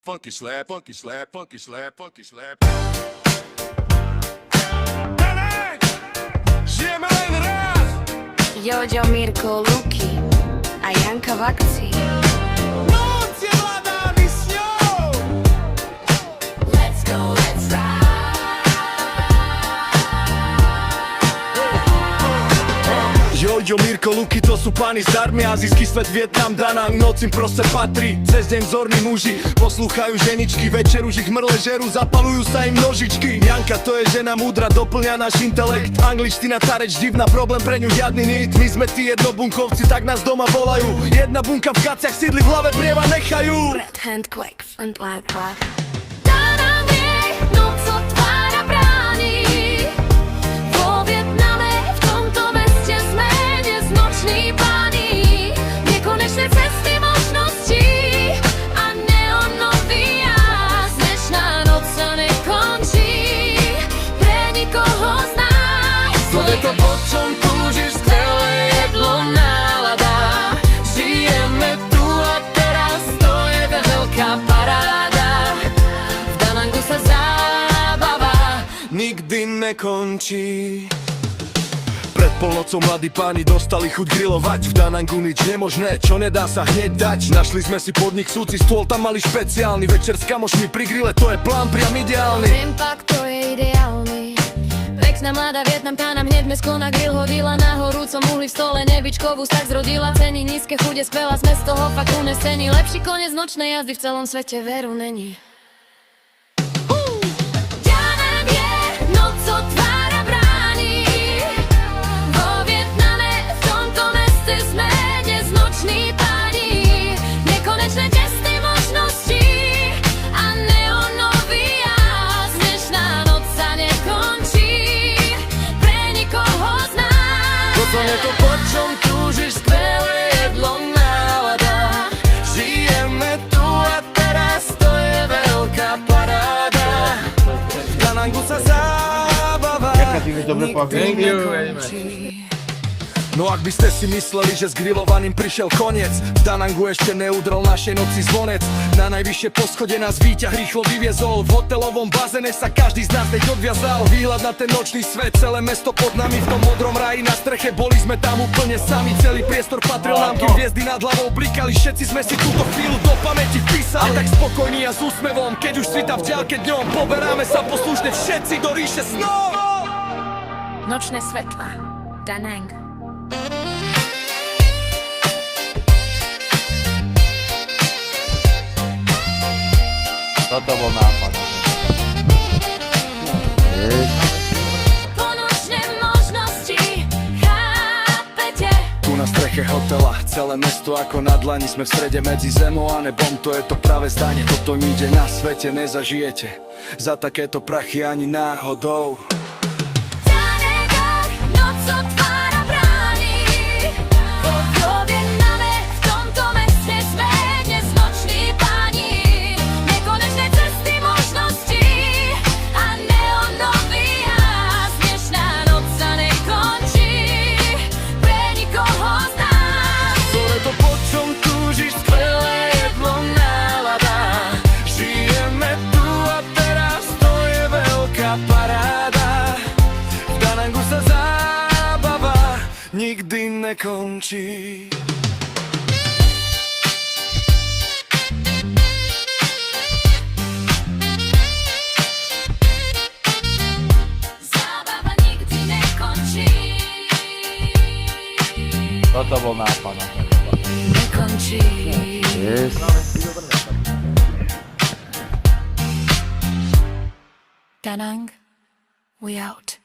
funky slap, funky slap, funky slap, funky slap. Žijeme len raz! Jojo, Mirko, Luky a Janka v akcii. Noc je mladá misňou! Let's go, let's ride. Jojo, Mirko, Luky, to sú páni z army. Azijský svet, Vietnam, Danang, noc im proste patrí. Cez deň vzorní muži poslúchajú ženičky, večer už ich mrle žerú, zapalujú sa im nožičky. Janka to je žena múdra, doplňa náš intelekt. Angličtina, tareč, divná, problém pre ňu žiadny nit. My sme tí jednobunkovci, tak nás doma volajú. Jedna bunka v kaciach, sídli v hlave, prieva nechajú. Red hand quake, front black black. To po čom túžiš, skvelé jedlo, nálada. Žijeme tu a teraz, to je veľká paráda. V Danangu sa zábava nikdy nekončí. Pred polnocou mladí páni dostali chuť grilovať. V Danangu nič nemožné, čo nedá sa hneď dať. Našli sme si podnik, súci stôl, tam mali špeciálny. Večer s kamošmi pri grille, to je plán priam ideálny. Tempak, to je ideálny. Pekná mladá Vietnamka nám hneď mesko na grill hodila. Na horúcom uhli v stole nebičkovú tak zrodila. Ceny nízke, chude skvelá, sme z toho fakt unesení. Lepší koniec nočnej jazdy v celom svete veru není. Danang je, noc otvára brány. Vo Vietname, v tomto meste sme dnes noční páni. Nekonečné testy možností a neonový jas. Dnešná noc sa nekončí. To je to, po čom túžiš, skvelé jedlo, nálada. Žijeme tu a teraz, to je veľká paráda. V Danangu sa zábava nikdy nekončí. No ak by ste si mysleli, že s grillovaním prišiel koniec, v Danangu ešte neudrel našej noci zvonec. Na najvyššie poschodie nás výťah rýchlo vyviezol. V hotelovom bazéne sa každý z nás teď odviazal. Výhľad na ten nočný svet, celé mesto pod nami. V tom modrom raji na streche, boli sme tam úplne sami. Celý priestor patril nám, kým hviezdy nad hlavou blikali. Všetci sme si túto chvíľu do pamäti vpísali. A tak spokojní a s úsmevom, keď už svita v diaľke dňom, poberáme sa poslušne všetci do ríše snov. Nočné svetla, Danang. Toto bol nápad. Ponočné možnosti, chápete? Tu na streche hotela, celé mesto ako na dlani. Sme v strede medzi zemou a nebom, to je to práve zdanie. Toto nikde na svete nezažijete, za takéto prachy ani náhodou. Paráda, v Danangu sa zábava nikdy nekončí. Zábava nikdy nekončí. Toto bol nápad. Nekončí. Yes. Danang, we out.